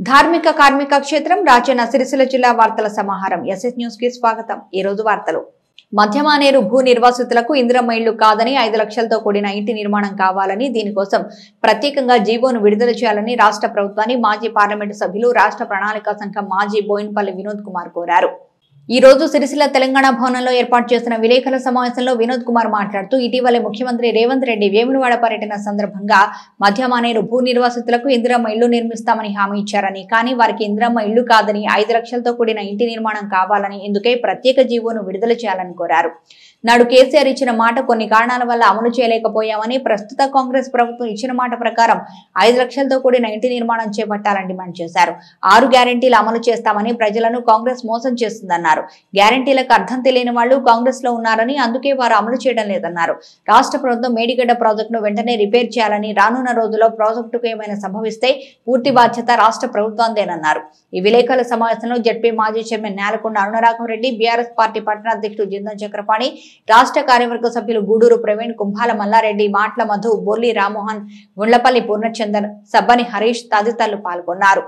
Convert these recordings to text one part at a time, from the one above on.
ధార్మిక కార్మిక క్షేత్రం రాజన్న సిరిసిల్ల జిల్లా వార్తల సమాహారం ఎస్ఎస్ న్యూస్ కి స్వాగతం। ఈ రోజు వార్తలు మధ్యమానేరు భూ నిర్వాసితులకు ఇందిరమ్మ ఇళ్లు కాదని 5 లక్షలతో కూడిన ఇంటి నిర్మాణం కావాలని దీనికోసం ప్రత్యేకంగా జీవోను విడుదల చేయాలని రాష్ట్ర ప్రభుత్వాన్ని మాజీ పార్లమెంటు సభ్యులు రాష్ట్ర ప్రణాళిక సంఘం మాజీ బోయిన్పల్లి వినోద్ కుమార్ కోరారు। ఈ రోజు సిరిసిల్ల తెలంగాణ భవనంలో ఏర్పాటు చేసిన విలేకరుల సమావేశంలో వినోద్ కుమార్ మాట్లాడుతూ ఇటీవలే ముఖ్యమంత్రి రేవంత్ రెడ్డి వేములవాడ పర్యటన సందర్భంగా మధ్యమానేరు భూ నిర్వాసితులకు ఇందిరమ్మ ఇళ్లు నిర్మిస్తామని హామీ ఇచ్చారని, కానీ వారికి ఇందిరమ్మ ఇళ్లు కాదని 5 లక్షలతో కూడిన ఇంటి నిర్మాణం కావాలని, ఇందుకే ప్రత్యేక జీవోను విడుదల చేయాలని కోరారు। నాడు కేసీఆర్ ఇచ్చిన మాట కొన్ని కారణాల వల్ల అమలు చేయలేకపోయామని, ప్రస్తుత కాంగ్రెస్ ప్రభుత్వం ఇచ్చిన మాట ప్రకారం 5 లక్షలతో కూడిన ఇంటి నిర్మాణం చేపట్టాలని డిమాండ్ చేశారు। 6 గ్యారెంటీలు అమలు చేస్తామని ప్రజలను కాంగ్రెస్ మోసం చేస్తుందన్నారు। గ్యారెంటీలకు అర్థం తెలియని వాళ్లు కాంగ్రెస్ లో ఉన్నారని, అందుకే వారు అమలు చేయడం లేదన్నారు। రాష్ట్ర ప్రభుత్వం మేడిగడ్డ ప్రాజెక్టును వెంటనే రిపేర్ చేయాలని, రానున్న రోజుల్లో ప్రాజెక్టుకు ఏమైనా సంభవిస్తే పూర్తి బాధ్యత రాష్ట్ర ప్రభుత్వాందేనన్నారు। ఈ విలేకరుల సమావేశంలో జడ్పీ మాజీ చైర్మన్ నేలకొండ అరుణరాఘవరెడ్డి, బీఆర్ఎస్ పార్టీ పట్టణ అధ్యక్షుడు జిందన్ చక్రపాణి, రాష్ట్ర కార్యవర్గ సభ్యులు గూడూరు ప్రవీణ్, కుంభాల మల్లారెడ్డి, మాట్ల మధు, బొల్లి రామ్మోహన్, గుండ్లపల్లి పూర్ణచందర్, సబ్బని హరీష్ తదితరులు పాల్గొన్నారు।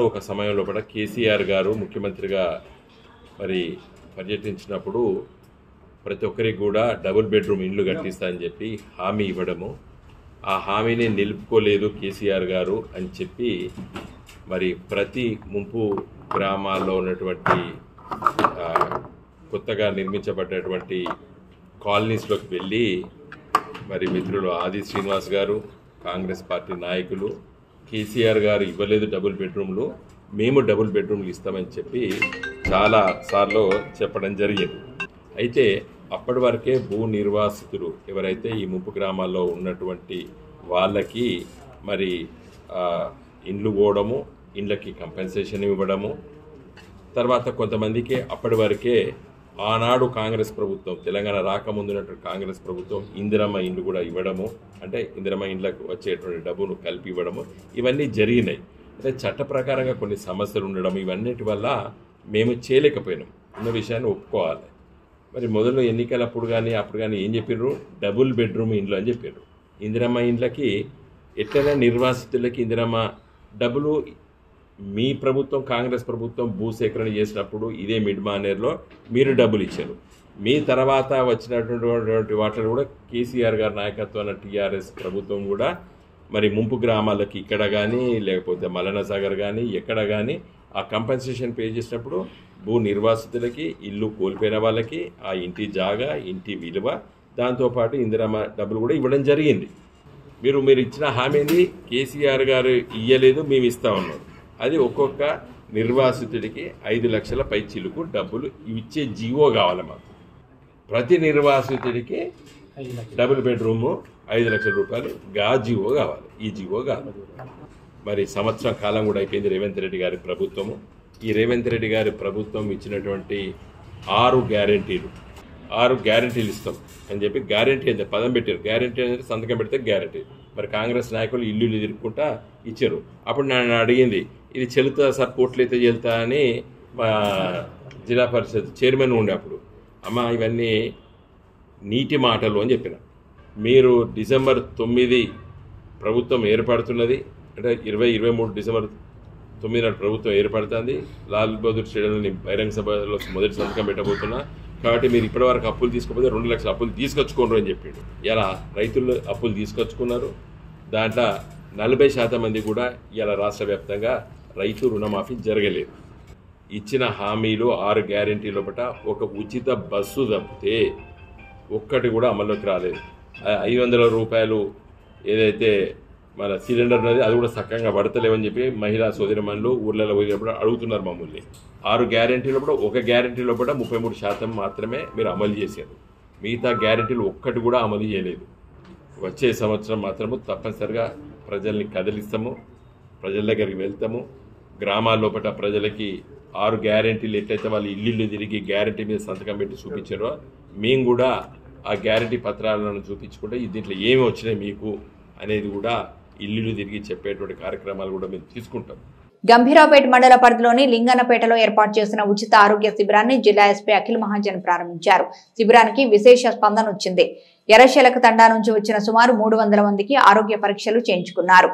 ఒక సమయంలో కూడా కేసీఆర్ గారు ముఖ్యమంత్రిగా పర్యటించినప్పుడు ప్రతి ఒక్కరికి కూడా డబుల్ బెడ్రూమ్ ఇండ్లు కట్టిస్తా అని చెప్పి హామీ ఇవ్వడము, ఆ హామీని నిలుపుకోలేదు కేసీఆర్ గారు అని చెప్పి ప్రతి ముంపు గ్రామాల్లో ఉన్నటువంటి కొత్తగా నిర్మించబడ్డటువంటి కాలనీస్లోకి వెళ్ళి మిత్రులు ఆది శ్రీనివాస్ గారు, కాంగ్రెస్ పార్టీ నాయకులు, కేసీఆర్ గారు ఇవ్వలేదు డబుల్ బెడ్రూమ్లు, మేము డబుల్ బెడ్రూమ్లు ఇస్తామని చెప్పి చాలా సార్లు చెప్పడం జరిగింది। అయితే అప్పటి వరకే భూ నిర్వాసితులు ఎవరైతే ఈ ముంపు గ్రామాల్లో ఉన్నటువంటి వాళ్ళకి ఇండ్లు పోవడము, ఇండ్లకి కంపెన్సేషన్ ఇవ్వడము, తర్వాత కొంతమందికి అప్పటి వరకే ఆనాడు కాంగ్రెస్ ప్రభుత్వం తెలంగాణ రాకముందున్నటువంటి కాంగ్రెస్ ప్రభుత్వం ఇందిరమ్మ ఇండ్లు కూడా ఇవ్వడము, అంటే ఇందిరమ్మ ఇండ్లకు వచ్చేటువంటి డబ్బును కలిపి ఇవ్వడము, ఇవన్నీ జరిగినాయి। అంటే చట్ట ప్రకారంగా కొన్ని సమస్యలు ఉండడం, ఇవన్నిటి వల్ల మేము చేయలేకపోయినాం ఉన్న విషయాన్ని ఒప్పుకోవాలి। మొదలు ఎన్నికలప్పుడు కానీ అప్పుడు కానీ ఏం చెప్పారు, డబుల్ బెడ్రూమ్ ఇండ్లు అని చెప్పారు। ఇందిరమ్మ ఇండ్లకి ఎట్లైనా నిర్వాసితులకి ఇందిరమ్మ డబ్బులు మీ ప్రభుత్వం కాంగ్రెస్ ప్రభుత్వం భూసేకరణ చేసినప్పుడు ఇదే మిడ్ మానేర్లో మీరు డబ్బులు ఇచ్చారు, మీ తర్వాత వచ్చినటువంటి వాటిలో కూడా కేసీఆర్ గారి నాయకత్వాన్ని టీఆర్ఎస్ ప్రభుత్వం కూడా ముంపు గ్రామాలకి ఇక్కడ కానీ లేకపోతే మల్లన్న సాగర్ కానీ ఎక్కడ కానీ ఆ కంపెన్సేషన్ పే చేసినప్పుడు భూ నిర్వాసితులకి, ఇల్లు కోల్పోయిన వాళ్ళకి ఆ ఇంటి జాగా, ఇంటి విలువ, దాంతోపాటు ఇందిరమ్మ డబ్బులు కూడా ఇవ్వడం జరిగింది। మీరు ఇచ్చిన హామీని కేసీఆర్ గారు ఇయ్యలేదు, మేము ఇస్తా ఉన్నాం। అది ఒక్కొక్క నిర్వాసితుడికి 5 లక్షల పై చిలుకు డబ్బులు ఇచ్చే జీవో కావాలి మాకు। ప్రతి నిర్వాసితుడికి డబుల్ బెడ్రూము 5 లక్షల రూపాయలు జీవో కావాలి, ఈ జీవో కావాలి। సంవత్సరం కాలం కూడా అయిపోయింది రేవంత్ రెడ్డి గారి ప్రభుత్వము। ఈ రేవంత్ రెడ్డి గారి ప్రభుత్వం ఇచ్చినటువంటి 6 గ్యారెంటీలు ఇస్తాం అని చెప్పి గ్యారెంటీ అంటే పదం పెట్టారు, గ్యారెంటీ అనేది సంతకం పెడితే గ్యారెంటీ। కాంగ్రెస్ నాయకులు ఇల్లు తిరుగుకుంటా ఇచ్చారు। అప్పుడు నన్ను అడిగింది, ఇది చెల్లుతా సార్, కోట్లు అయితే చెల్లుతా అని మా జిల్లా పరిషత్ చైర్మన్ ఉండే అప్పుడు, అమ్మ ఇవన్నీ నీటి మాటలు అని చెప్పిన। మీరు డిసెంబర్ 9 ప్రభుత్వం ఏర్పడుతున్నది, అంటే 2023 డిసెంబర్ 9 నాడు ప్రభుత్వం ఏర్పడుతుంది, లాల్ బహదూర్ స్టేడియంలోని బహిరంగ సభలో మొదటి సంతకం పెట్టబోతున్నా, కాబట్టి మీరు ఇప్పటివరకు అప్పులు తీసుకోకపోతే 2 లక్షల అప్పులు తీసుకొచ్చుకోండి అని చెప్పిండు। ఇలా రైతులు అప్పులు తీసుకొచ్చుకున్నారు, దాంట్లో 40% మంది కూడా ఇలా రాష్ట్ర వ్యాప్తంగా రైతు రుణమాఫీ జరగలేదు। ఇచ్చిన హామీలు 6 గ్యారెంటీ లోపల ఒక ఉచిత బస్సు తప్పితే ఒక్కటి కూడా అమల్లోకి రాలేదు। 500 రూపాయలు ఏదైతే మన సిలిండర్ ఉన్నది అది కూడా చక్కగా పడతలేవని చెప్పి మహిళా సోదరిమణులు ఊర్లలో పోయినప్పుడు అడుగుతున్నారు మమ్మల్ని। 6 గ్యారెంటీలో కూడా ఒక గ్యారెంటీలో కూడా 33% మాత్రమే మీరు అమలు చేశారు, మిగతా గ్యారెంటీలు ఒక్కటి కూడా అమలు చేయలేదు। వచ్చే సంవత్సరం మాత్రము తప్పనిసరిగా ప్రజల్ని కదిలిస్తాము, ప్రజల దగ్గరికి వెళ్తాము, గ్రామాల లోపల ప్రజలకి 6 గ్యారెంటీలు ఎట్లయితే వాళ్ళు ఇల్లు తిరిగి గ్యారెంటీ మీద సంతకం పెట్టి చూపించారో మేము కూడా ఆ గ్యారెంటీ పత్రాలను చూపించుకుంటే దీంట్లో ఏమి వచ్చినాయి మీకు అనేది కూడా ఇల్లు తిరిగి చెప్పేటువంటి కార్యక్రమాలు కూడా మేము తీసుకుంటాం। గంభీరావుపేట మండల పరిధిలోని లింగన్నపేటలో ఏర్పాటు చేసిన ఉచిత ఆరోగ్య శిబిరాన్ని జిల్లా ఎస్పీ అఖిల్ మహాజన్ ప్రారంభించారు। శిబిరానికి విశేష స్పందన వచ్చింది। ఎర్రశెలక తండా నుంచి వచ్చిన సుమారు 300 మందికి ఆరోగ్య పరీక్షలు చేయించుకున్నారు।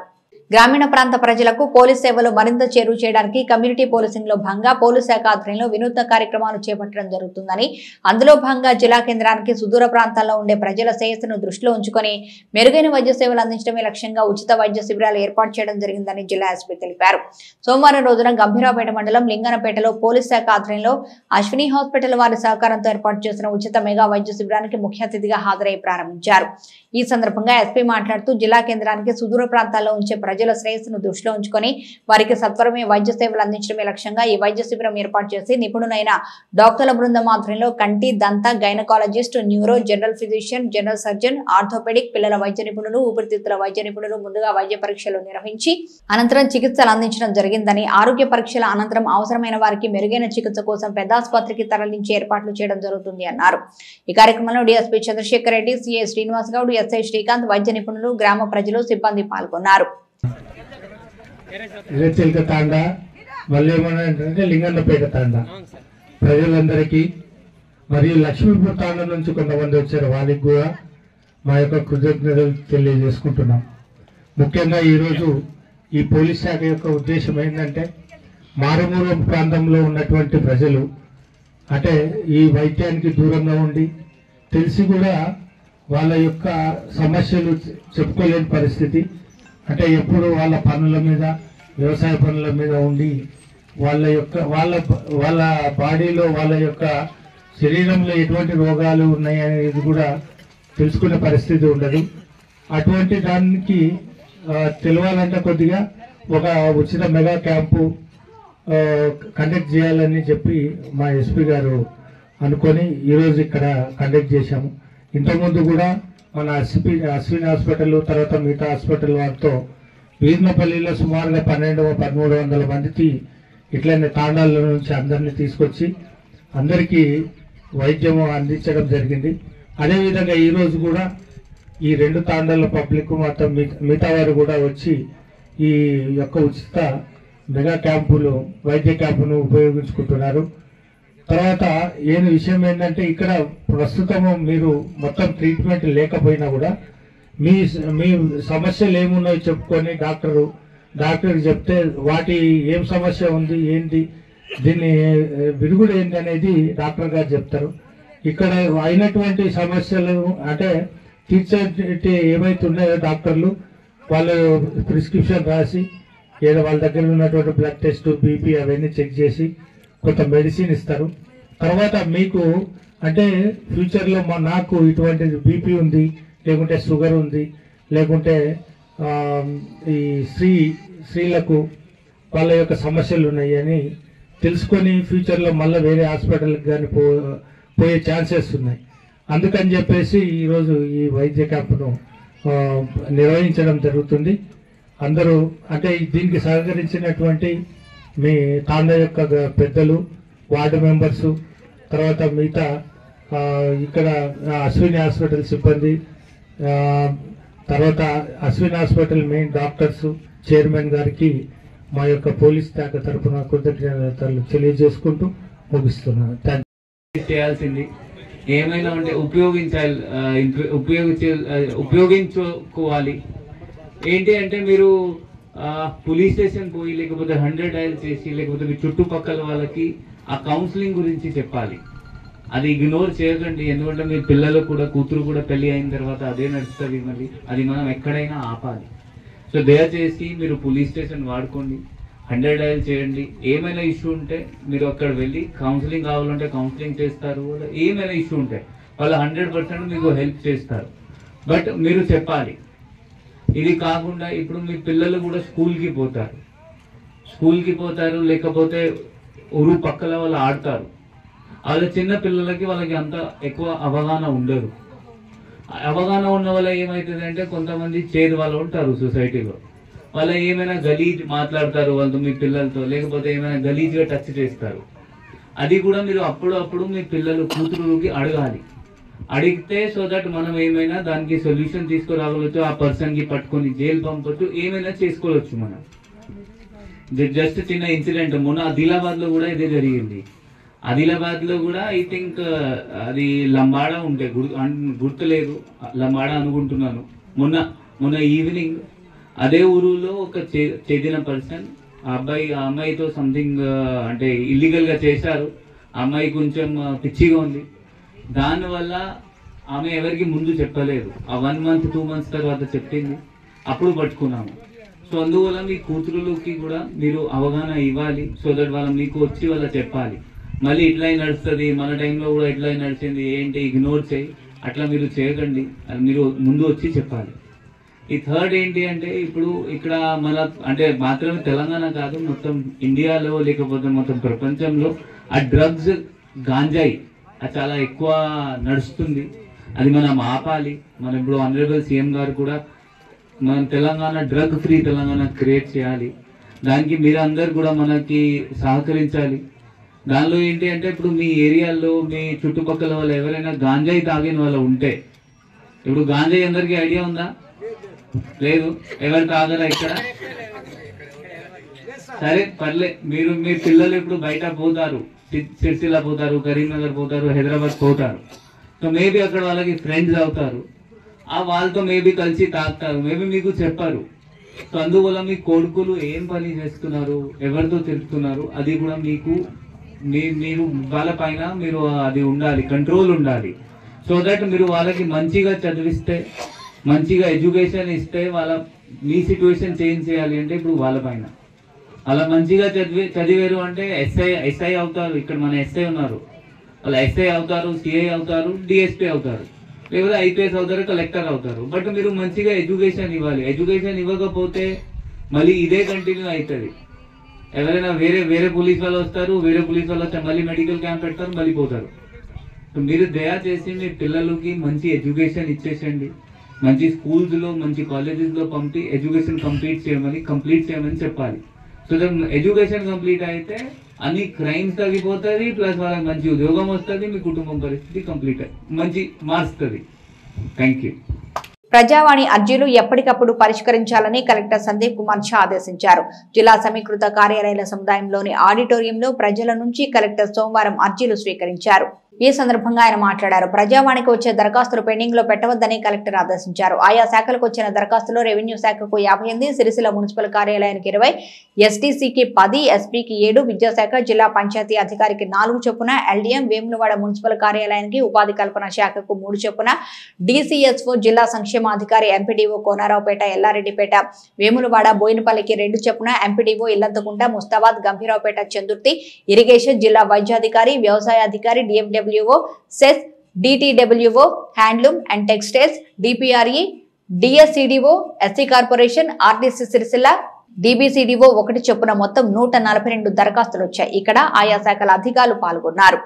గ్రామీణ ప్రాంత ప్రజలకు పోలీస్ సేవలు మరింత చేరువ చేయడానికి కమ్యూనిటీ పోలీసింగ్ లో భాగంగా పోలీస్ శాఖ ఆధ్వర్యంలో వినూత్న కార్యక్రమాలు చేపట్టడం జరుగుతుందని, అందులో భాగంగా జిల్లా కేంద్రానికి సుదూర ప్రాంతాల్లో ఉండే ప్రజల శ్రేయస్సును దృష్టిలో ఉంచుకొని మెరుగైన వైద్య సేవలు అందించడమే లక్ష్యంగా ఉచిత వైద్య శిబిరాలు ఏర్పాటు చేయడం జరిగిందని జిల్లా ఎస్పీ తెలిపారు. సోమవారం రోజున గంభీరావుపేట మండలం లింగనపేటలో పోలీస్ శాఖ ఆధ్వర్యంలో అశ్విని హాస్పిటల్ వారి సహకారంతో ఏర్పాటు చేసిన ఉచిత మెగా వైద్య శిబిరానికి ముఖ్య అతిథిగా హాజరై ప్రారంభించారు. ఈ సందర్భంగా ఎస్పీ మాట్లాడుతూ జిల్లా కేంద్రానికి సుదూర ప్రాంతాల్లో ఉంచే ప్రజల శ్రేయస్సును దృష్టిలో ఉంచుకొని వారికి సత్వరమే వైద్య సేవలు అందించడమే లక్ష్యంగా ఈ వైద్య శిబిరం ఏర్పాటు చేసి నిపుణులైన డాక్టర్ల బృందం ఆధ్వర్యంలో కంటి, దంత, gynaecologist, neuro, general physician, general surgeon, orthopaedic, పిల్లల వైద్య నిపుణులు, ఊపిరితిత్తుల వైద్య నిపుణులు ముందుగా వైద్య పరీక్షలు నిర్వహించి అనంతరం చికిత్సలు అందించడం జరిగిందని, ఆరోగ్య పరీక్షల అనంతరం అవసరమైన వారికి మెరుగైన చికిత్స కోసం పెద్ద ఆసుపత్రికి తరలించి ఏర్పాట్లు చేయడం జరుగుతుంది అన్నారు. ఈ కార్యక్రమంలో DSP Chandrashekar Reddy, CI Srinivas Goud, SI Srikanth, వైద్య నిపుణులు, గ్రామ ప్రజలు, సిబ్బంది పాల్గొన్నారు. లింగన్నపేట తాండా ప్రజలందరికీ మరియు లక్ష్మీపూర్ తాండా నుంచి కొంతమంది వచ్చారు, వాళ్ళకి కూడా మా యొక్క కృతజ్ఞతలు తెలియజేసుకుంటున్నాం. ముఖ్యంగా ఈరోజు ఈ పోలీస్ శాఖ యొక్క ఉద్దేశం ఏంటంటే మారుమూల ప్రాంతంలో ఉన్నటువంటి ప్రజలు అంటే ఈ వైద్యానికి దూరంగా ఉండి తెలిసి కూడా వాళ్ళ యొక్క సమస్యలు చెప్పుకోలేని పరిస్థితి, అంటే ఎప్పుడు వాళ్ళ పనుల మీద, వ్యవసాయ పనుల మీద ఉండి వాళ్ళ బాడీలో వాళ్ళ యొక్క శరీరంలో ఎటువంటి రోగాలు ఉన్నాయి అనేది కూడా తెలుసుకునే పరిస్థితి ఉండదు. అటువంటి దానికి తెలియాలంటే కొద్దిగా ఒక ఉచిత మెగా క్యాంపు కండక్ట్ చేయాలని చెప్పి మా ఎస్పీ గారు అనుకొని ఈరోజు ఇక్కడ కండక్ట్ చేశాము. ఇంతకుముందు కూడా మన అశ్విని హాస్పిటల్, తర్వాత మిగతా హాస్పిటల్ వారితో వీర్నపల్లిలో సుమారుగా 1200-1300 మందికి ఇట్లనే తాండాల నుంచి అందరినీ తీసుకొచ్చి అందరికీ వైద్యం అందించడం జరిగింది. అదేవిధంగా ఈరోజు కూడా ఈ 2 తాండాల పబ్లిక్ మొత్తం మిగతా వారు కూడా వచ్చి ఈ యొక్క ఉచిత మెగా క్యాంపులు, వైద్య క్యాంపును ఉపయోగించుకుంటున్నారు. తర్వాత విషయం ఏంటంటే ఇక్కడ ప్రస్తుతం మీరు మొత్తం ట్రీట్మెంట్ లేకపోయినా కూడా మీ సమస్యలు ఏమున్నాయో చెప్పుకొని డాక్టర్ చెప్తే వాటి ఏం సమస్య ఉంది, ఏంటి, దీన్ని విరుగుడు ఏంటి అనేది డాక్టర్ గారు చెప్తారు. ఇక్కడ అయినటువంటి సమస్యలు అంటే తీర్చే ఏమైతే ఉన్నాయో డాక్టర్లు వాళ్ళు ప్రిస్క్రిప్షన్ రాసి ఏదో వాళ్ళ దగ్గర ఉన్నటువంటి బ్లడ్ టెస్ట్, బీపీ అవన్నీ చెక్ చేసి కొంత మెడిసిన్ ఇస్తారు. తర్వాత మీకు అంటే ఫ్యూచర్లో నాకు ఇటువంటి బీపీ ఉంది, లేకుంటే షుగర్ ఉంది, లేకుంటే ఈ స్త్రీలకు వాళ్ళ యొక్క సమస్యలు ఉన్నాయి అని తెలుసుకొని ఫ్యూచర్లో మళ్ళీ వేరే హాస్పిటల్కి కానీ పోయే ఛాన్సెస్ ఉన్నాయి. అందుకని చెప్పేసి ఈరోజు ఈ వైద్య క్యాంపును నిర్వహించడం జరుగుతుంది. అందరూ అంటే దీనికి సహకరించినటువంటి మీ తాండా యొక్క పెద్దలు, వార్డు మెంబర్సు, తర్వాత మిగతా ఇక్కడ అశ్విని హాస్పిటల్ సిబ్బంది, తర్వాత Ashwini hospital main doctors, chairman గారికి మా యొక్క పోలీస్ శాఖ తరఫున కృతజ్ఞతలు తెలియజేసుకుంటూ ముగిస్తున్నాను. చేయాల్సింది ఏమైనా ఉంటే ఉపయోగించుకోవాలి. ఏంటి అంటే మీరు పోలీస్ స్టేషన్ పోయి లేకపోతే 100 డయల్ చేసి లేకపోతే మీ చుట్టుపక్కల వాళ్ళకి ఆ కౌన్సిలింగ్ గురించి చెప్పాలి. అది ఇగ్నోర్ చేయకండి. ఎందుకంటే మీ పిల్లలు కూడా, కూతురు కూడా పెళ్లి అయిన తర్వాత అదే నడుస్తుంది. మళ్ళీ అది మనం ఎక్కడైనా ఆపాలి. సో దయచేసి మీరు పోలీస్ స్టేషన్ వాడుకోండి, 100 డయల్ చేయండి. ఏమైనా ఇష్యూ ఉంటే మీరు అక్కడ వెళ్ళి కౌన్సిలింగ్ కావాలంటే కౌన్సిలింగ్ చేస్తారు. ఏమైనా ఇష్యూ ఉంటే వాళ్ళు 100% మీకు హెల్ప్ చేస్తారు. బట్ మీరు చెప్పాలి. ఇది కాకుండా ఇప్పుడు మీ పిల్లలు కూడా స్కూల్కి పోతారు లేకపోతే ఊరు పక్కల వాళ్ళు ఆడతారు. వాళ్ళ చిన్న పిల్లలకి వాళ్ళకి అంత ఎక్కువ అవగాహన ఉండదు. అవగాహన ఉన్న వల్ల ఏమవుతుంది అంటే కొంతమంది చేదు వాళ్ళు ఉంటారు సొసైటీలో, వాళ్ళు ఏమైనా గలీజ్ మాట్లాడతారు వాళ్ళతో, మీ పిల్లలతో, లేకపోతే ఏమైనా గలీజ్గా టచ్ చేస్తారు. అది కూడా మీరు అప్పుడు మీ పిల్లలు, కూతురుకి అడగాలి. అడిగితే సో దట్ మనం ఏమైనా దానికి సొల్యూషన్ తీసుకురాగలచ్చు. ఆ పర్సన్కి పట్టుకొని జైలు పంపొచ్చు, ఏమైనా చేసుకోవచ్చు. మనం జస్ట్ చిన్న ఇన్సిడెంట్ మొన్న ఆదిలాబాద్లో కూడా ఇదే జరిగింది. ఆదిలాబాద్లో కూడా ఐ థింక్ అది లంబాడా ఉంటే గుర్తులేదు, లంబాడా అనుకుంటున్నాను. మొన్న ఈవినింగ్ అదే ఊరులో ఒక చెందిన పర్సన్ ఆ అమ్మాయితో సంథింగ్ అంటే ఇల్లీగల్గా చేశారు. ఆ అమ్మాయి కొంచెం పిచ్చిగా ఉంది. దానివల్ల ఆమె ఎవరికి ముందు చెప్పలేదు. ఆ 1 month 2 months తర్వాత చెప్పింది, అప్పుడు పట్టుకున్నాము. సో అందువల్ల మీ కూతురులకి కూడా మీరు అవగాహన ఇవ్వాలి. సో దట్ వాళ్ళ మీకు వచ్చి వాళ్ళ చెప్పాలి, మళ్ళీ ఇట్లా నడుస్తుంది, మన టైంలో కూడా ఇట్లా నడిచింది ఏంటి ఇగ్నోర్ చేయి, అట్లా మీరు చేయకండి, అది మీరు ముందు వచ్చి చెప్పాలి. ఈ థర్డ్ ఏంటి అంటే ఇప్పుడు ఇక్కడ మన అంటే మాత్రమే తెలంగాణ కాదు, మొత్తం ఇండియాలో లేకపోతే మొత్తం ప్రపంచంలో ఆ డ్రగ్స్ గాంజాయి అది చాలా ఎక్కువ నడుస్తుంది. అది మనం ఆపాలి. మనం ఇప్పుడు ఆనరబుల్ సీఎం గారు కూడా మనం Telangana drug free Telangana create చేయాలి. దానికి మీరు అందరు కూడా మనకి సహకరించాలి. దానిలో ఏంటి అంటే ఇప్పుడు మీ ఏరియాలో మీ చుట్టుపక్కల వాళ్ళు ఎవరైనా గాంజాయి తాగిన వాళ్ళు ఉంటే, ఇప్పుడు గాంజాయి అందరికీ ఐడియా ఉందా? లేదు. ఎవరు తాగరా ఇక్కడ? సరే పర్లే, మీరు మీ పిల్లలు ఇప్పుడు బయట పోతారు, సిరిసిల్ల పోతారు, కరీంనగర్ పోతారు, హైదరాబాద్ పోతారు. సో మేబీ అక్కడ వాళ్ళకి ఫ్రెండ్స్ అవుతారు, ఆ వాళ్ళతో మేబీ కలిసి తాగుతారు, మేబీ మీకు చెప్పారు. సో అందువల్ల మీ కొడుకులు ఏం పని చేస్తున్నారు, ఎవరితో తిరుగుతున్నారు, అది కూడా మీకు మీరు వాళ్ళ పైన మీరు అది ఉండాలి, కంట్రోల్ ఉండాలి. సో దట్ మీరు వాళ్ళకి మంచిగా చదివిస్తే, మంచిగా ఎడ్యుకేషన్ ఇస్తే వాళ్ళ మీ సిచ్యువేషన్ చేంజ్ చేయాలి అంటే ఇప్పుడు వాళ్ళ పైన అలా మంచిగా చదివారు అంటే ఎస్ఐ అవుతారు. ఇక్కడ మన ఎస్ఐ ఉన్నారు, వాళ్ళు ఎస్ఐ అవుతారు, సిఐ అవుతారు, డిఎస్పీ అవుతారు, లేకపోతే ఐపీఎస్ అవుతారు, కలెక్టర్ అవుతారు. బట్ మీరు మంచిగా ఎడ్యుకేషన్ ఇవ్వాలి. ఎడ్యుకేషన్ ఇవ్వకపోతే మళ్ళీ ఇదే కంటిన్యూ అవుతుంది. ఎవరైనా వేరే పోలీస్ వాళ్ళు వస్తారు, వేరే పోలీస్ వాళ్ళు వస్తే మళ్ళీ మెడికల్ క్యాంప్ పెడతారు, మళ్ళీ పోతారు. మీరు దయచేసి మీ పిల్లలకి మంచి ఎడ్యుకేషన్ ఇచ్చేసండి. మంచి స్కూల్స్లో మంచి కాలేజెస్లో పంపి ఎడ్యుకేషన్ కంప్లీట్ చేయమని చెప్పాలి. సో దట్ ఎడ్యుకేషన్ కంప్లీట్ అయితే అన్ని క్రైమ్స్ తగ్గిపోతుంది, ప్లస్ వాళ్ళకి మంచి ఉద్యోగం వస్తుంది, మీ కుటుంబం పరిస్థితి కంప్లీట్ మంచి మారుస్తుంది. Thank you. ప్రజావాణి అర్జీలు ఎప్పటికప్పుడు పరిష్కరించాలని కలెక్టర్ సందీప్ కుమార్ ఝా ఆదేశించారు. జిల్లా సమీకృత కార్యాలయాల సముదాయంలోని ఆడిటోరియంలో ప్రజల నుంచి కలెక్టర్ సోమవారం అర్జీలు స్వీకరించారు. ఈ సందర్భంగా ఆయన మాట్లాడారు. ప్రజావాణికి వచ్చే దరఖాస్తులు పెండింగ్ లో పెట్టవద్దని కలెక్టర్ ఆదేశించారు. ఆయా శాఖలకు వచ్చిన దరఖాస్తులో రెవెన్యూ శాఖకు 58, సిరిసిల్ల మున్సిపల్ కార్యాలయానికి 20, ఎస్టీసీకి 10, ఎస్పీకి 7, విద్యాశాఖ, జిల్లా పంచాయతీ అధికారికి 4 చొప్పున, ఎల్డీఎం, వేములవాడ మున్సిపల్ కార్యాలయానికి, ఉపాధి కల్పన శాఖకు 3 చొప్పున, డీసీఎస్ఓ, జిల్లా సంక్షేమాధికారి, ఎంపీడీఓ కోనారావుపేట, ఎల్లారెడ్డిపేట, వేములవాడ, బోయినపల్లికి 2 చొప్పున, ఎంపీడీఓ ఇల్లంతకుంట, ముస్తాబాద్, గంభీరావుపేట, చందుర్తి, ఇరిగేషన్, జిల్లా వైద్యాధికారి, వ్యవసాయ అధికారి, DFWO, CESS, DTWO, handloom and textiles, DPRE, DSCDO, SC corporation, RTC Sircilla, DBCDO 1 చొప్పున మొత్తం 142 దరఖాస్తులు వచ్చాయి. ఇక్కడ ఆయా శాఖల అధికారులు పాల్గొన్నారు.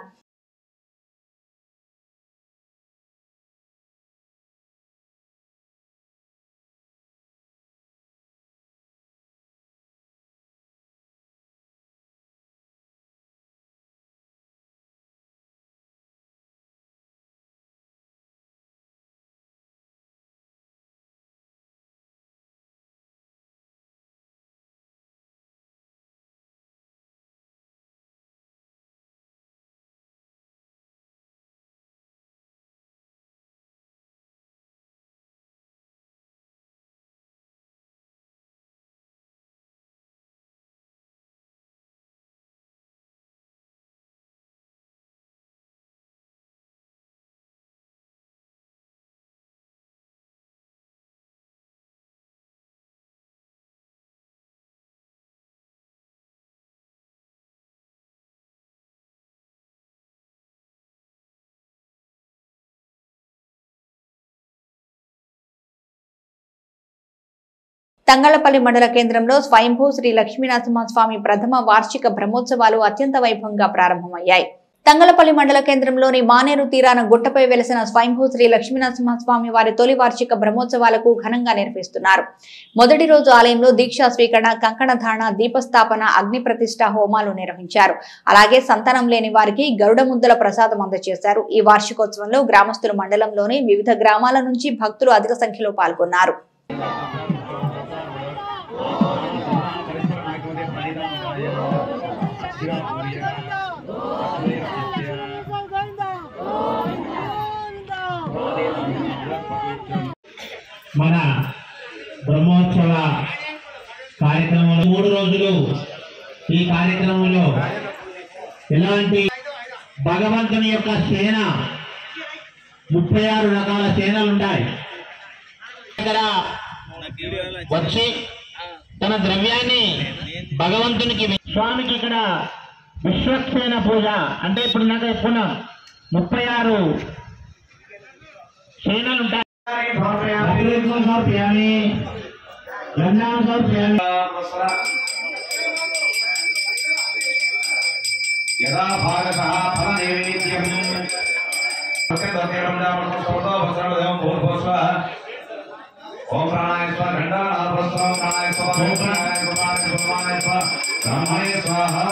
తంగళ్లపల్లి మండల కేంద్రంలో స్వయంభూ శ్రీ లక్ష్మీనరసింహస్వామి ప్రథమ వార్షిక బ్రహ్మోత్సవాలు అత్యంత వైభవంగా ప్రారంభమయ్యాయి. తంగళ్లపల్లి మండల కేంద్రంలోని మానేరు తీరాన గుట్టపై వెలసిన స్వయంభూ శ్రీ లక్ష్మీనరసింహస్వామి వారి తొలి వార్షిక బ్రహ్మోత్సవాలకు ఘనంగా నిర్వహిస్తున్నారు. మొదటి రోజు ఆలయంలో దీక్షా స్వీకరణ, కంకణధారణ, దీపస్థాపన, అగ్ని ప్రతిష్ఠ హోమాలు నిర్వహించారు. అలాగే సంతానం లేని వారికి గరుడ ముద్దల ప్రసాదం అందజేశారు. ఈ వార్షికోత్సవంలో గ్రామస్తులు మండలంలోని వివిధ గ్రామాల నుంచి భక్తులు అధిక సంఖ్యలో పాల్గొన్నారు. మన బ్రహ్మోత్సవ ఇలాంటి భగవంతుని యొక్క సేన 36 రకాల సేనలు ఉంటాయి. ఇక్కడ వచ్చి తన ద్రవ్యాన్ని భగవంతునికి స్వామికి ఇక్కడ విశ్వసేన పూజ అంటే ఇప్పుడు నాకు చెప్పుకున్నాం 36 సేనలు ఉంటాయి. यदा भागतः फलनैवेद्यं ओम प्राणाय स्वाहा घंटानादस्वं प्राणाय स्वाहा प्राणाय स्वाहा ब्रह्मणे स्वाहा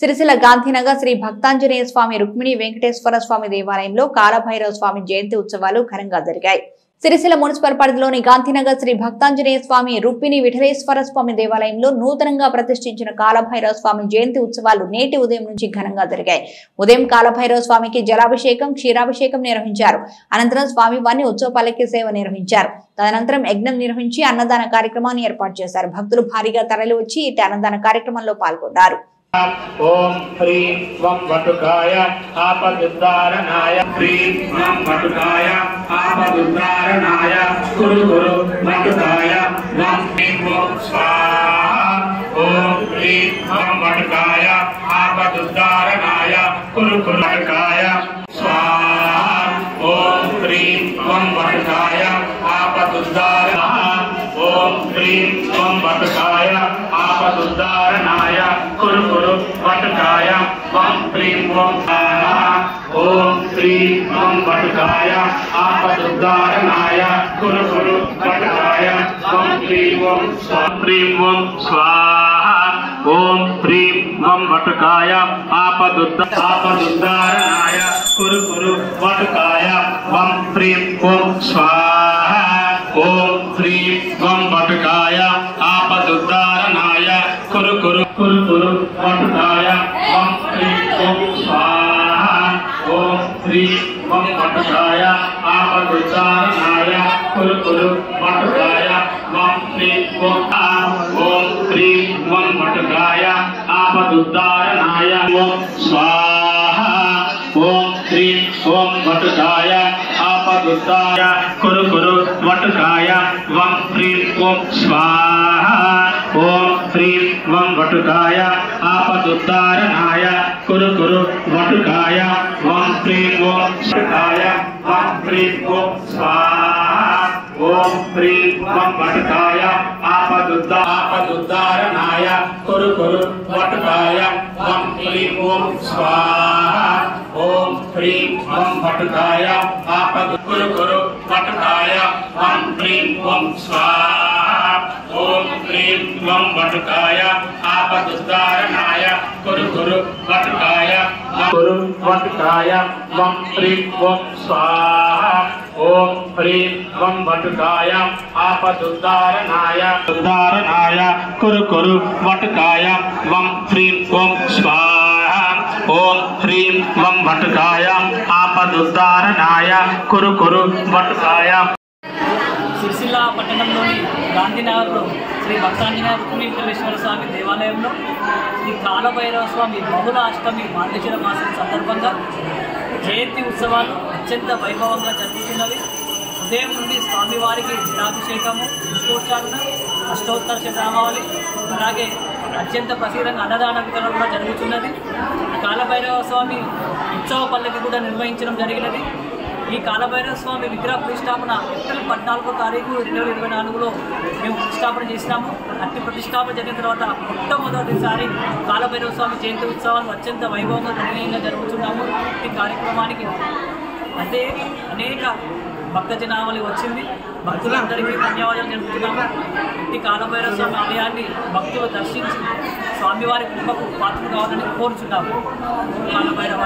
సిరిసిల్ల గాంధీనగర్ శ్రీ భక్తాంజనేయ స్వామి రుక్మిణి వెంకటేశ్వర స్వామి దేవాలయంలో కాలభైరవ స్వామి జయంతి ఉత్సవాలు ఘనంగా జరిగాయి. సిరిసిల్ల మున్సిపల్ పరిధిలోని గాంధీనగర్ శ్రీ భక్తాంజనేయ స్వామి రుక్మిణి విఠలేశ్వర స్వామి దేవాలయంలో నూతనంగా ప్రతిష్ఠించిన కాలభైరవ స్వామి జయంతి ఉత్సవాలు నేటి ఉదయం నుంచి ఘనంగా జరిగాయి. ఉదయం కాలభైరవ స్వామికి జలాభిషేకం, క్షీరాభిషేకం నిర్వహించారు. అనంతరం స్వామి వారిని ఉత్సవ పల్లకి సేవ నిర్వహించారు. తదనంతరం యజ్ఞం నిర్వహించి అన్నదాన కార్యక్రమాన్ని ఏర్పాటు చేశారు. భక్తులు భారీగా తరలి వచ్చి ఇటు అన్నదాన కార్యక్రమంలో పాల్గొన్నారు. ओम ह्रीं वं वटुकाय आपदुद्धारणाय ह्रीं वं वटुकाय आपदुद्धारणाय गुरु गुरु वटुकाय वं ह्रीं वं स्वाहा ओम ह्रीं वं वटुकाय आपदुद्धारणाय गुरु गुरु वटुकाय स्वाहा ओम ह्रीं वं वटुकाय आपदुद्धारणाय ओम ह्रीं वं वटुकाय आपदुद्धारणाय गुरु गुरु वटुकाय वं ह्रीं वं स्वाहा ओम ह्रीं वं वटुकाय आपदुद्धारणाय गुरु गुरु वटुकाय वं ह्रीं वं स्वाहा ओम ह्रीं वं वटुकाय आपदुद्धारणाय गुरु गुरु वटुकाय वं ह्रीं वं स्वाहा ओम ह्रीं वं वटुकाय आपदुद्धारणाय गुरु गुरु वटुकाय वं ह्रीं वं स्वाहा ओम ह्रीं वं वटुकाय आपदुद्धारणाय गुरु गुरु वटुकाय वं ह्रीं वं ओम ह्रीं वं वटुकाय आपदुद्धारणाय वं स्वाहा ओम ह्रीं वं वटुकाय आपदुद्धाय गुरु गुरु वटुकाय वं ह्रीं वं स्वाहा ओम ह्रीं वं वटुकाय आपदुद्धारणाय गुरु गुरु वटुकाय वं ह्रीं वं वटुकाय वं ह्रीं वं स्वाहा ओम ह्रीं वं वटुकाय आपदुद्धारणाय गुरु गुरु वटुकाय वं ह्रीं वं स्वाहा ओम ह्रीं वं वटुकाय गुरु गुरु वटुकाय वं ह्रीं वं स्वाहा ओम ह्रीं वं वटुकाय आपदुद्धारणाय गुरु गुरु वटुकाय वं ह्रीं वं स्वाहा ओम ह्रीं वं वटुकाय आपदुद्धारणाय गुरु गुरु वटुकाय वं ह्रीं वं स्वाहा ओम ह्रीं वं वटुकाय आपदुद्धारणाय गुरु गुरु वटुकाय. సిరిసిల్ల పట్టణంలోని గాంధీనగర్లో శ్రీ భక్తాంజనేయ రుక్మిణి వెంకటేశ్వర స్వామి దేవాలయంలో శ్రీ కాలభైరవ స్వామి బహుళ అష్టమి మార్గశిర మాసం సందర్భంగా జయంతి ఉత్సవాలు అత్యంత వైభవంగా జరుగుతున్నవి. ఉదయం నుండి స్వామివారికి జలాభిషేకము, పుష్పోచ్చారణ, అష్టోత్తర శతనామావళి, అలాగే అత్యంత ప్రసిద్ధంగా అన్నదాన వితరణ కూడా జరుగుతున్నది. కాలభైరవ స్వామి ఉత్సవ పల్లకి కూడా నిర్వహించడం జరిగినది. ఈ కాలభైరవ స్వామి విగ్రహ ప్రతిష్టాపన ఏప్రిల్ 14వ తారీఖు 2024లో మేము ప్రతిష్టాపన చేసినాము. అట్టి ప్రతిష్టాపన జరిగిన తర్వాత మొట్టమొదటిసారి కాలభైరవ స్వామి జయంతి ఉత్సవాలు అత్యంత వైభవంగా ఘననీయంగా జరుగుతున్నాము. ఈ కార్యక్రమానికి అంటే అనేక భక్త జనావళి వచ్చింది. భక్తులందరికీ ధన్యవాదాలు జరుపుతున్నాము. ఈ కాలభైరవ స్వామి ఆలయాన్ని భక్తులు దర్శించి స్వామివారి కృపకు పాత్ర కావాలని కోరుచున్నాము. కాలభైరవ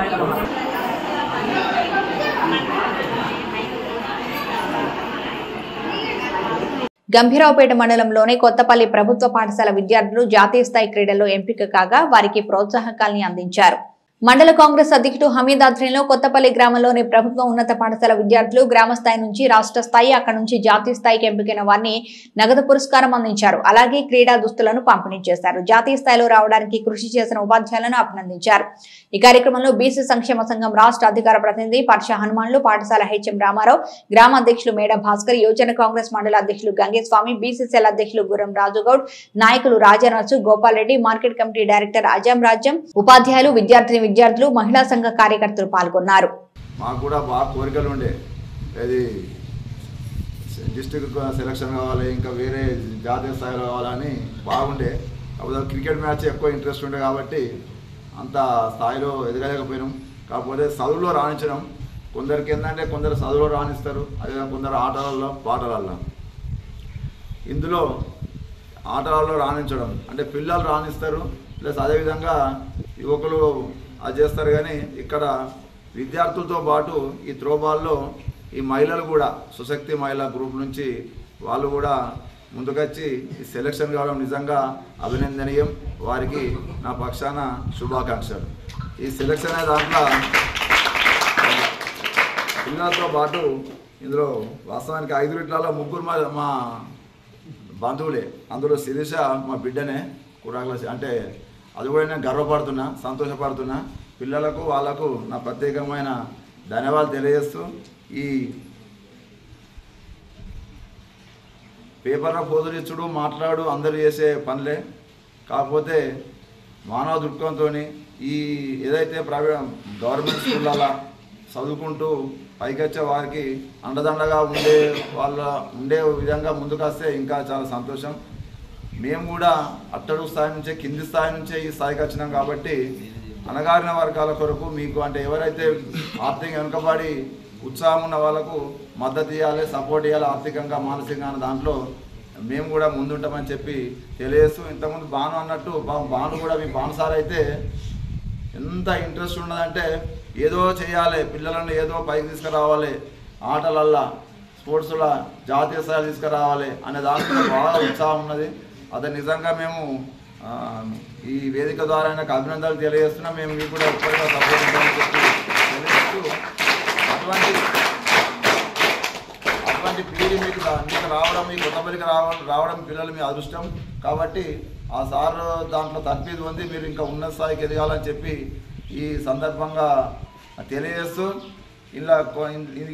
గంభీరావుపేట మండలంలోని కొత్తపల్లి ప్రభుత్వ పాఠశాల విద్యార్థులు జాతీయ స్థాయి క్రీడల్లో ఎంపిక కాగా వారికి ప్రోత్సాహకాల్ని అందించారు. మండల కాంగ్రెస్ అధ్యక్షుడు హమీద్ ఆధ్వర్యంలో కొత్తపల్లి గ్రామంలోని ప్రభుత్వ ఉన్నత పాఠశాల విద్యార్థులు గ్రామ స్థాయి నుంచి రాష్ట్ర స్థాయి, అక్కడి నుంచి జాతీయ స్థాయికి ఎంపికైన వారిని నగదు పురస్కారం అందించారు. అలాగే క్రీడా దుస్తులను పంపిణీ చేశారు. జాతీయ స్థాయిలో రావడానికి కృషి చేసిన ఉపాధ్యాయులను అభినందించారు. ఈ కార్యక్రమంలో బీసీ సంక్షేమ సంఘం రాష్ట్ర అధికార ప్రతినిధి పర్ష హనుమాన్లు, పాఠశాల హెచ్ఎం రామారావు, గ్రామ అధ్యక్షులు మేడ భాస్కర్, యువజన కాంగ్రెస్ మండల అధ్యక్షులు గంగేస్వామి, బీసీసీఎల్ అధ్యక్షులు గుర్రం రాజుగౌడ్, నాయకులు Rajanarsu, Gopal Reddy, market committee director Azam Rajyam, ఉపాధ్యాయులు, విద్యార్థులు, మహిళా సంఘ కార్యకర్తలు పాల్గొన్నారు. మాకు కూడా బాగా కోరికలు ఉండే, అది డిస్ట్రిక్ట్ సెలక్షన్ కావాలి, ఇంకా వేరే జాతీయ స్థాయిలో కావాలని బాగుండే. కాకపోతే క్రికెట్ మ్యాచ్ ఎక్కువ ఇంట్రెస్ట్ ఉండే కాబట్టి అంత స్థాయిలో ఎదగలేకపోయినాం. కాకపోతే చదువులో రాణించడం కొందరికి ఏంటంటే కొందరు చదువులో రాణిస్తారు, అదే కొందరు ఆటలలో పాటలలో. ఇందులో ఆటలలో రాణించడం అంటే పిల్లలు రాణిస్తారు, ప్లస్ అదేవిధంగా యువకులు అది చేస్తారు. కానీ ఇక్కడ విద్యార్థులతో పాటు ఈ త్రోబాల్లో ఈ మహిళలు కూడా సుశక్తి మహిళా గ్రూప్ నుంచి వాళ్ళు కూడా ముందుకొచ్చి ఈ సెలక్షన్ కావడం నిజంగా అభినందనీయం. వారికి నా పక్షాన శుభాకాంక్షలు. ఈ సెలక్షన్ అనే దాంట్లో పిల్లలతో పాటు ఇందులో వాస్తవానికి 5 ఇట్లలో 3 మా బంధువులే. అందులో శిరీష మా బిడ్డనే కురాకుల. అంటే అది కూడా నేను గర్వపడుతున్నా, సంతోషపడుతున్నా. పిల్లలకు వాళ్ళకు నా ప్రత్యేకమైన ధన్యవాదాలు తెలియజేస్తూ, ఈ పేపర్లో పోదులిచ్చుడు మాట్లాడు అందరూ చేసే పనులే. కాకపోతే మానవ దృక్పథంతో ఈ ఏదైతే ప్రైవేట్ గవర్నమెంట్ స్కూళ్ళలో చదువుకుంటూ పైకొచ్చే వారికి అండదండగా ఉండే విధంగా ముందుకు వస్తే ఇంకా చాలా సంతోషం. మేము కూడా అట్టడుగు స్థాయి నుంచే కింది స్థాయి నుంచే ఈ స్థాయికి వచ్చినాం కాబట్టి అణగారిన వర్గాల కొరకు మీకు అంటే ఎవరైతే ఆర్థికంగా వెనుకబడి ఉత్సాహం ఉన్న వాళ్ళకు మద్దతు ఇవ్వాలి, సపోర్ట్ ఇవ్వాలి ఆర్థికంగా, మానసికంగా అన్న దాంట్లో మేము కూడా ముందుంటామని చెప్పి తెలియజేస్తూ, ఇంతకుముందు బాను అన్నట్టు బాను కూడా మీ బానుసారి అయితే ఎంత ఇంట్రెస్ట్ ఉన్నదంటే ఏదో చేయాలి, పిల్లలను ఏదో పైకి తీసుకురావాలి, ఆటలల్లో స్పోర్ట్స్లో జాతీయ స్థాయిలో తీసుకురావాలి అనే దాంట్లో బాగా ఉత్సాహం ఉన్నది. అది నిజంగా మేము ఈ వేదిక ద్వారా నాకు అభినందనలు తెలియజేస్తున్నాం. మేము మీకు కూడా ఎప్పటికీ సపోర్ట్ ఉండాలని చెప్పి తెలియజేస్తూ, అటువంటి పీడి మీకు రావడం, మీ కొత్తపల్లికి రావడం పిల్లలు మీ అదృష్టం. కాబట్టి ఆ సార్ దాంట్లో తర్ఫీదు ఉంది, మీరు ఇంకా ఉన్నత స్థాయికి ఎదగాలని చెప్పి ఈ సందర్భంగా తెలియజేస్తూ, ఇలా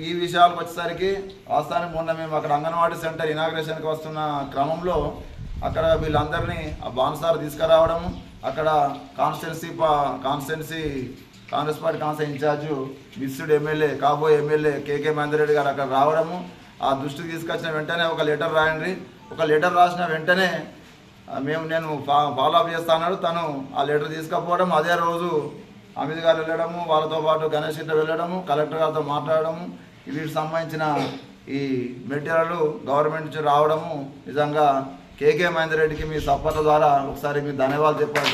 ఈ విషయాలకు వచ్చేసరికి వాస్తవానికి మొన్న మేము అక్కడ అంగన్వాడీ సెంటర్ ఇనాగ్రేషన్కి వస్తున్న క్రమంలో అక్కడ వీళ్ళందరినీ ఆ బాన్సార్ తీసుకురావడము, అక్కడ constituency Congress party constituency in charge missed MLA కాబోయే ఎమ్మెల్యే కేకే మహేందర్ రెడ్డి గారు అక్కడ రావడము, ఆ దృష్టికి తీసుకొచ్చిన వెంటనే ఒక లెటర్ రాయండి, ఒక లెటర్ రాసిన వెంటనే నేను ఫాలో అప్ చేస్తాను. తను ఆ లెటర్ తీసుకపోవడం, అదే రోజు అమిత్ గారు వెళ్ళడము, వాళ్ళతో పాటు గణేష్ రెడ్డి వెళ్ళడము, కలెక్టర్ గారితో మాట్లాడడము, వీటికి సంబంధించిన ఈ మెటీరియల్ గవర్నమెంట్ నుంచి రావడము, నిజంగా కేకే మహేందర్ రెడ్డికి మీ సపోర్ట్ ద్వారా ఒకసారి మీ ధన్యవాదాలు చెప్పాలి.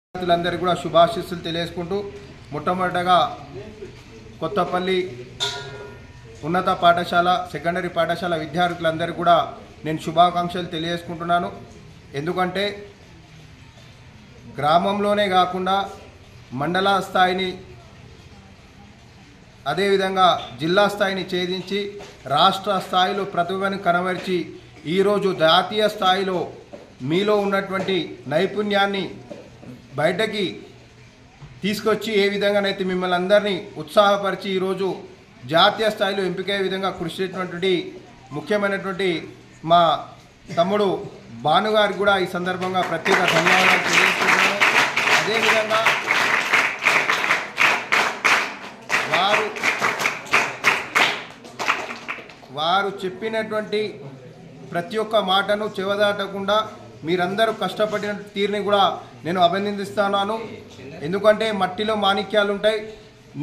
విద్యార్థులందరికీ కూడా శుభాశీస్సులు తెలియజేసుకుంటూ, మొట్టమొదటగా కొత్తపల్లి ఉన్నత పాఠశాల సెకండరీ పాఠశాల విద్యార్థులందరికీ కూడా నేను శుభాకాంక్షలు తెలియజేసుకుంటున్నాను. ఎందుకంటే గ్రామంలోనే కాకుండా మండల స్థాయిని, అదేవిధంగా జిల్లా స్థాయిని ఛేదించి రాష్ట్ర స్థాయిలో ప్రతిభను కనబరిచి ఈరోజు జాతీయ స్థాయిలో మీలో ఉన్నటువంటి నైపుణ్యాన్ని బయటకి తీసుకొచ్చి ఏ విధంగానైతే మిమ్మల్ని అందరినీ ఉత్సాహపరిచి ఈరోజు జాతీయ స్థాయిలో ఎంపికయ్యే విధంగా కృషి చేసినటువంటి ముఖ్యమైనటువంటి మా తమ్ముడు భాను గారికి కూడా ఈ సందర్భంగా ప్రత్యేక ధన్యవాదాలు తెలియజేస్తున్నాను. అదేవిధంగా వారు చెప్పినటువంటి ప్రతి ఒక్క మాటను చెవదాటకుండా మీరందరూ కష్టపడిన తీరుని కూడా నేను అభినందిస్తున్నాను. ఎందుకంటే మట్టిలో మాణిక్యాలు ఉంటాయి,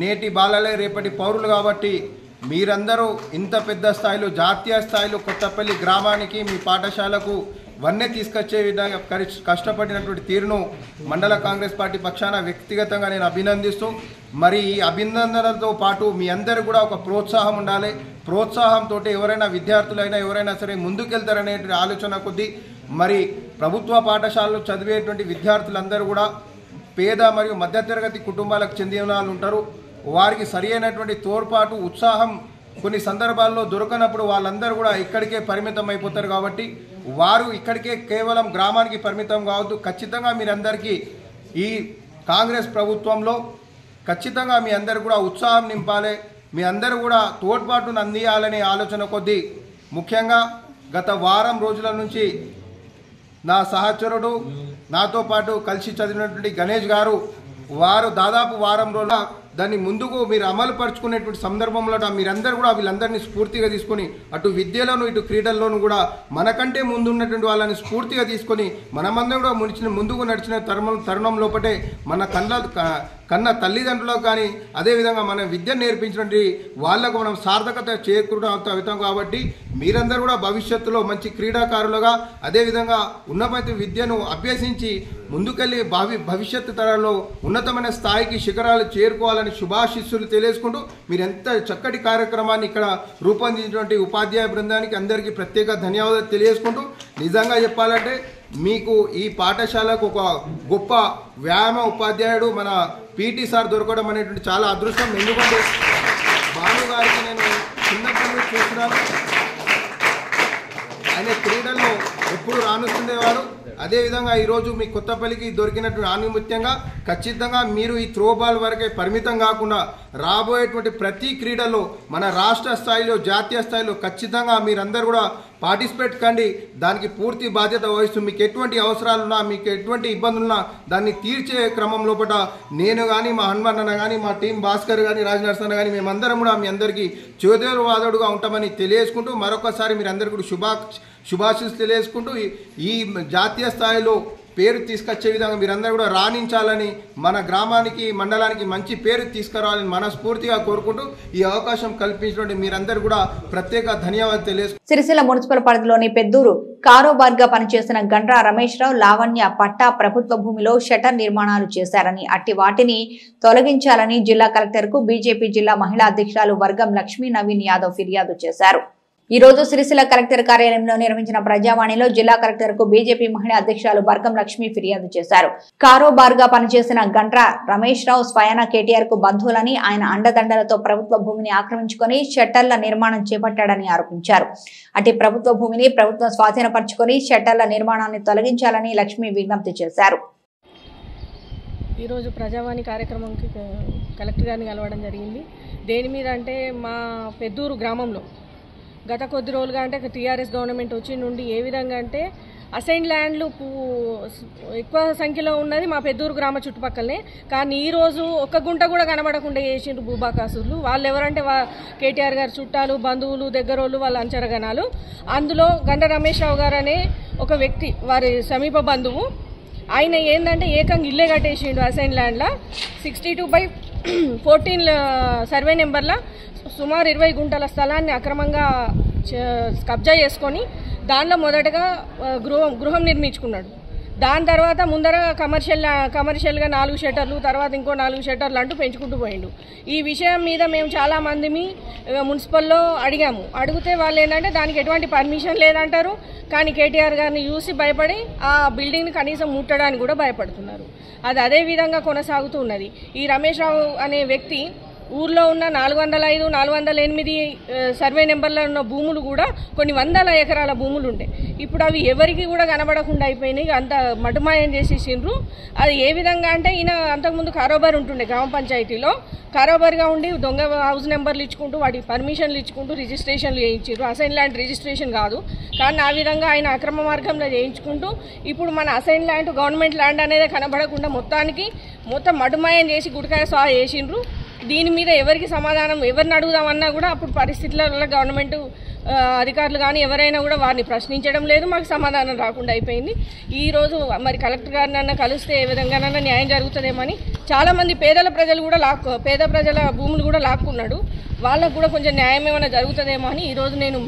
నేటి బాలలే రేపటి పౌరులు. కాబట్టి మీరందరూ ఇంత పెద్ద స్థాయిలో జాతీయ స్థాయిలో కొత్తపల్లి గ్రామానికి మీ పాఠశాలకు వన్నె తీసుకొచ్చే విధంగా కష్టపడినటువంటి తీరును మండల కాంగ్రెస్ పార్టీ పక్షాన వ్యక్తిగతంగా నేను అభినందిస్తూ, మరి ఈ అభినందనలతో పాటు మీ అందరూ కూడా ఒక ప్రోత్సాహం ఉండాలి. ప్రోత్సాహంతో ఎవరైనా విద్యార్థులైనా ఎవరైనా సరే ముందుకెళ్తారనేటువంటి ఆలోచన కొద్దీ మరి ప్రభుత్వ పాఠశాలలో చదివేటువంటి విద్యార్థులందరూ కూడా పేద మరియు మధ్యతరగతి కుటుంబాలకు చెందిన వాళ్ళు ఉంటారు. వారికి సరి అయినటువంటి తోడ్పాటు ఉత్సాహం కొన్ని సందర్భాల్లో దొరకనప్పుడు వాళ్ళందరూ కూడా ఇక్కడికే పరిమితం అయిపోతారు. కాబట్టి వారు ఇక్కడికే కేవలం గ్రామానికి పరిమితం కావద్దు. ఖచ్చితంగా మీరందరికీ ఈ కాంగ్రెస్ ప్రభుత్వంలో ఖచ్చితంగా మీ అందరు కూడా ఉత్సాహం నింపాలి, మీ అందరూ కూడా తోడ్పాటును అందియాలనే ఆలోచన కొద్దీ ముఖ్యంగా గత వారం రోజుల నుంచి నా సహచరుడు నాతో పాటు కలిసి చదివినటువంటి గణేష్ గారు వారు దాదాపు వారం రోజుల దాన్ని ముందుకు మీరు అమలు పరుచుకునేటువంటి సందర్భంలో మీరందరూ కూడా వీళ్ళందరినీ స్ఫూర్తిగా తీసుకొని అటు విద్యలోను ఇటు క్రీడల్లోనూ కూడా మనకంటే ముందు ఉన్నటువంటి వాళ్ళని స్ఫూర్తిగా తీసుకొని మనమందరం కూడా ముందుకు నడిచిన తరుణం లోపటే మన కన్న తల్లిదండ్రులకు కానీ అదేవిధంగా మన విద్య నేర్పించినటువంటి వాళ్లకు మనం సార్థకత చేకూరుతాం. కాబట్టి మీరందరూ కూడా భవిష్యత్తులో మంచి క్రీడాకారులుగా అదేవిధంగా ఉన్నత విద్యను అభ్యసించి ముందుకెళ్ళి భవిష్యత్తు తరాల్లో ఉన్నతమైన స్థాయికి శిఖరాలు చేరుకోవాలని శుభాశిస్సులు తెలియజేసుకుంటూ మీరు ఎంత చక్కటి కార్యక్రమాన్ని ఇక్కడ రూపొందించినటువంటి ఉపాధ్యాయ బృందానికి అందరికీ ప్రత్యేక ధన్యవాదాలు తెలియజేసుకుంటూ, నిజంగా చెప్పాలంటే మీకు ఈ పాఠశాలకు ఒక గొప్ప వ్యాయామ ఉపాధ్యాయుడు మన పీటీ సార్ దొరకడం అనేటువంటి చాలా అదృష్టం. ఎందుకంటే భాను గారికి నేను చిన్నప్పటి నుంచి చూస్తున్నాను, ఆయన క్రీడల్లో ఎప్పుడు రాణిస్తుండేవారు. అదేవిధంగా ఈరోజు మీ కొత్తపల్లికి దొరికినటువంటి ఆనిముత్యంగా ఖచ్చితంగా మీరు ఈ త్రోబాల్ వరకే పరిమితం కాకుండా రాబోయేటువంటి ప్రతి క్రీడలో మన రాష్ట్ర స్థాయిలో జాతీయ స్థాయిలో ఖచ్చితంగా మీరందరూ కూడా పార్టిసిపేట్ కండి. దానికి పూర్తి బాధ్యత వహిస్తూ మీకు ఎటువంటి అవసరాలున్నా మీకు ఎటువంటి ఇబ్బందులున్నా దాన్ని తీర్చే క్రమం లోపల నేను కానీ మా హనుమాన్ అన్న కానీ మా టీం భాస్కర్ కానీ రాజనరసన్న కానీ మేమందరం కూడా మీ అందరికీ చేదోడువాదోడుగా ఉంటామని తెలియజేసుకుంటూ మరొకసారి మీరందరికీ కూడా శుభాశీస్సులు తెలియజేసుకుంటూ ఈ జాతీయ స్థాయిలో పేరు తీసుకొచ్చే విధంగా మీరందరూ కూడా రాణించాలని మన గ్రామానికి మండలానికి మంచి పేరు తీసుకురావాలని మనస్ఫూర్తిగా కోరుకుంటూ ఈ అవకాశం కల్పించినటువంటి మీరందరూ కూడా ప్రత్యేక ధన్యవాదాలు తెలియజేసుకుంటున్నాను. సిరిసిల్ల మున్సిపల్ పరిధిలోని పెద్దూరు కారోబార్గా పనిచేసిన గండ్రా రమేష్ రావు లావణ్య పట్టా ప్రభుత్వ భూమిలో షటర్ నిర్మాణాలు చేశారని అట్టి వాటిని తొలగించాలని జిల్లా కలెక్టర్కు బీజేపీ జిల్లా మహిళా అధ్యక్షురాలు వర్గం లక్ష్మీ నవీన్ యాదవ్ ఫిర్యాదు చేశారు. ఈ రోజు సిరిసిల్ల కలెక్టర్ కార్యాలయంలో నిర్వహించిన ప్రజావాణిలో జిల్లా కలెక్టర్ కు బీజేపీ మహిళా అధ్యక్షురాలు వర్గం లక్ష్మి ఫిర్యాదు చేశారు. కారోబార్ గా పనిచేసిన గంట్రా రమేష్ రావు స్వయాన కేటీఆర్ కు బంధువులని ఆయన అండదండలతో ప్రభుత్వ భూమిని ఆక్రమించుకొని షట్టర్ల నిర్మాణం చేపట్టాడని ఆరోపించారు. అటు ప్రభుత్వ భూమిని ప్రభుత్వం స్వాధీనపరుచుకొని షట్టర్ల నిర్మాణాన్ని తొలగించాలని లక్ష్మి విజ్ఞప్తి చేశారు. ఈరోజు ప్రజావాణి కార్యక్రమంకి కలెక్టర్ గారిని కలవడం జరిగింది. దేని మీద అంటే మా పెద్దూరు గ్రామంలో గత కొద్ది రోజులుగా అంటే టీఆర్ఎస్ గవర్నమెంట్ వచ్చి నుండి ఏ విధంగా అంటే అసైన్ ల్యాండ్లు ఎక్కువ సంఖ్యలో ఉన్నది మా పెద్దూరు గ్రామ చుట్టుపక్కలనే. కానీ ఈరోజు ఒక్క గుంట కూడా కనబడకుండా చేసిండ్రు భూబాకాసులు. వాళ్ళు ఎవరంటే కేటీఆర్ గారి చుట్టాలు బంధువులు దగ్గరోళ్ళు వాళ్ళ అంచరగణాలు. అందులో గండ రమేష్ రావు గారు అనే ఒక వ్యక్తి వారి సమీప బంధువు. ఆయన ఏంటంటే ఏకంగా ఇల్లే కట్టేసిండు అసైన్ ల్యాండ్లో 62/14 సర్వే నెంబర్లో సుమారు 20 గుంటల స్థలాన్ని అక్రమంగా కబ్జా చేసుకొని దానిలో మొదటగా గృహం నిర్మించుకున్నాడు. దాని తర్వాత ముందర కమర్షియల్గా 4 షట్టర్లు, తర్వాత ఇంకో 4 షట్టర్లు అంటూ పెంచుకుంటూ పోయిండు. ఈ విషయం మీద మేము చాలామంది మున్సిపల్లో అడిగాము. అడిగితే వాళ్ళు ఏంటంటే దానికి ఎటువంటి పర్మిషన్ లేదంటారు. కానీ కేటీఆర్ గారిని చూసి భయపడి ఆ బిల్డింగ్ని కనీసం ముట్టడానికి కూడా భయపడుతున్నారు. అది అదే విధంగా కొనసాగుతూ ఉన్నది. ఈ రమేష్ రావు అనే వ్యక్తి ఊర్లో ఉన్న 405, 408 సర్వే నెంబర్లో ఉన్న భూములు కూడా కొన్ని వందల ఎకరాల భూములు ఉంటాయి. ఇప్పుడు అవి ఎవరికి కూడా కనబడకుండా అయిపోయినాయి, అంత మటుమాయం చేసేసిండ్రు. అది ఏ విధంగా అంటే ఈయన అంతకుముందు కారోబార్ ఉంటుండే గ్రామ పంచాయతీలో, కారోబార్గా ఉండి దొంగ హౌస్ నెంబర్లు ఇచ్చుకుంటూ వాటికి పర్మిషన్లు ఇచ్చుకుంటూ రిజిస్ట్రేషన్లు చేయించారు. అసైన్ ల్యాండ్ రిజిస్ట్రేషన్ కాదు, కానీ ఆ విధంగా ఆయన అక్రమ మార్గంలో చేయించుకుంటూ ఇప్పుడు మన అసైన్ ల్యాండ్ గవర్నమెంట్ ల్యాండ్ అనేది కనబడకుండా మొత్తం మటుమాయం చేసి గుడికాయ స్వా చేసిండ్రు. దీని మీద ఎవరికి సమాధానం, ఎవరిని అడుగుదామన్నా కూడా అప్పుడు పరిస్థితులలో గవర్నమెంట్ అధికారులు కానీ ఎవరైనా కూడా వారిని ప్రశ్నించడం లేదు, మాకు సమాధానం రాకుండా అయిపోయింది. ఈరోజు మరి కలెక్టర్ గారినన్నా కలిస్తే ఏ విధంగానన్నా న్యాయం జరుగుతుందేమని చాలామంది పేద ప్రజల భూములు కూడా లాక్కున్నాడు. వాళ్ళకు కూడా కొంచెం న్యాయం ఏమైనా జరుగుతుందేమో అని ఈరోజు నేను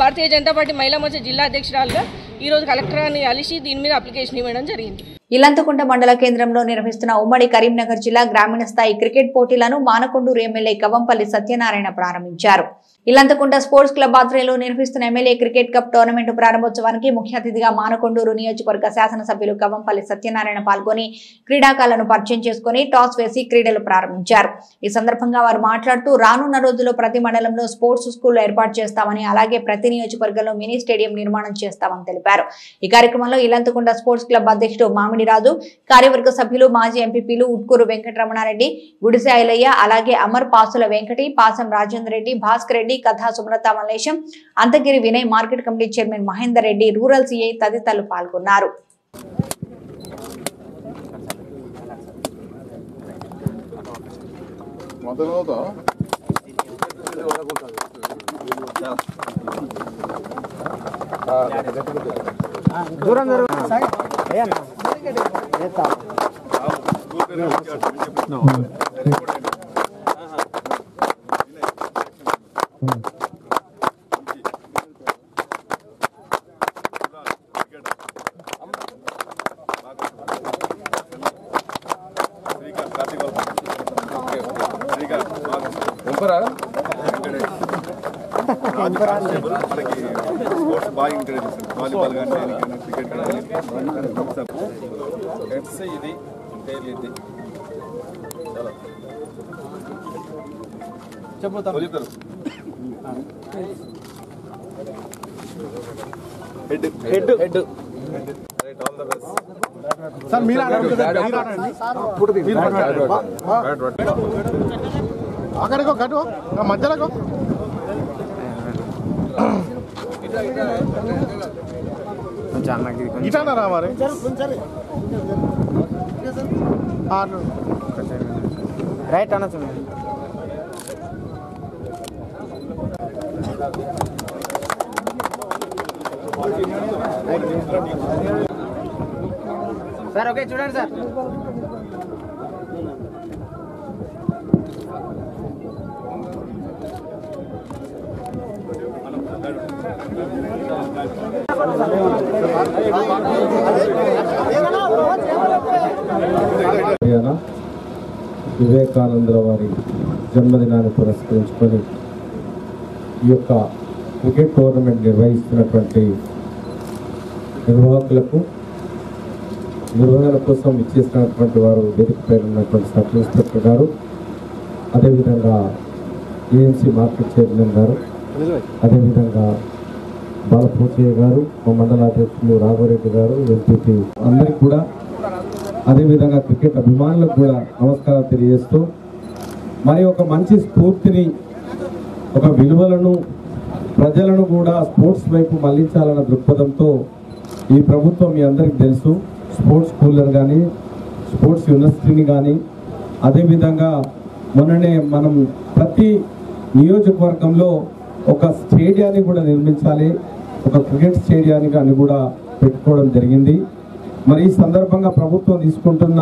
భారతీయ జనతా పార్టీ మహిళా మోర్చా జిల్లా అధ్యక్షురాలుగా ఈరోజు కలెక్టర్ గారిని కలిసి దీని మీద అప్లికేషన్ ఇవ్వడం జరిగింది. ఇల్లంతకుంట మండల కేంద్రంలో నిర్వహిస్తున్న ఉమ్మడి కరీంనగర్ జిల్లా గ్రామీణ స్థాయి క్రికెట్ పోటీలను మానకొండూరు ఎమ్మెల్యే కవంపల్లి సత్యనారాయణ ప్రారంభించారు. ఇల్లంతకుంట స్పోర్ట్స్ క్లబ్ ఆధ్వర్యంలో నిర్వహిస్తున్న ఎమ్మెల్యే క్రికెట్ కప్ టోర్నమెంట్ ప్రారంభోత్సవానికి ముఖ్య అతిథిగా మానకొండూరు నియోజకవర్గ శాసనసభ్యులు కవంపల్లి సత్యనారాయణ పాల్గొని క్రీడాకారులను పరిచయం చేసుకుని టాస్ వేసి క్రీడలు ప్రారంభించారు. ఈ సందర్భంగా వారు మాట్లాడుతూ రానున్న రోజుల్లో ప్రతి మండలంలో స్పోర్ట్స్ స్కూల్ ఏర్పాటు చేస్తామని, అలాగే ప్రతి నియోజకవర్గంలో మినీ స్టేడియం నిర్మాణం చేస్తామని తెలిపారు. ఈ కార్యక్రమంలో ఇల్లంతకుంట స్పోర్ట్స్ క్లబ్ అధ్యక్షుడు మామిడి రాజు, కార్యవర్గ సభ్యులు, మాజీ ఎంపీపీలు ఉట్కూరు వెంకటరమణారెడ్డి, గుడిసె ఐలయ్య, అలాగే అమర్, పాసుల వెంకటి, పాసం రాజేందర్ రెడ్డి, భాస్కర్ రెడ్డి, కథా Sumalatha Mallesham, Anthagiri Vinay, market committee chairman Mahender Reddy, rural CI తదితరులు పాల్గొన్నారు. స్పోర్ట్స్ బాగా ఎంకరేజ్ చేస్తారు, వాలీబాల్ కానీ క్రికెట్ కానీ ఇది ఇది చెప్తారు head head right all the best sir. మీరు అక్కడికో కట్టు మధ్యలో ఇటానా రావాలి రైట్ అనొచ్చు సార్. ఓకే చూడండి సార్. వివేకానంద వారి జన్మదినాన్ని పురస్కరించుకొని ఈ యొక్క క్రికెట్ టోర్నమెంట్ నిర్వహిస్తున్నటువంటి నిర్వాహకులకు, నిర్వహణ కోసం ఇచ్చేసినటువంటి వారు వేదికపై ఉన్నటువంటి సబ్ ఇన్స్పెక్టర్ గారు, అదేవిధంగా ఏఎంసీ మార్కెట్ చైర్మన్ గారు, అదేవిధంగా బాలపోచయ్య గారు, మా మండల అధ్యక్షులు రాఘవరెడ్డి గారు, ఎంపీపీ అందరికీ కూడా, అదేవిధంగా క్రికెట్ అభిమానులకు కూడా నమస్కారం తెలియజేస్తూ, మరి ఒక మంచి స్ఫూర్తిని, ఒక విలువలను, ప్రజలను కూడా స్పోర్ట్స్ వైపు మళ్లించాలన్న దృక్పథంతో ఈ ప్రభుత్వం మీ అందరికీ తెలుసు స్పోర్ట్స్ స్కూళ్ళను కానీ, స్పోర్ట్స్ యూనివర్సిటీని కానీ, అదేవిధంగా మొన్ననే మనం ప్రతి నియోజకవర్గంలో ఒక స్టేడియాన్ని కూడా నిర్మించాలి, ఒక క్రికెట్ స్టేడియాన్ని కానీ కూడా పెట్టుకోవడం జరిగింది. మరి ఈ సందర్భంగా ప్రభుత్వం తీసుకుంటున్న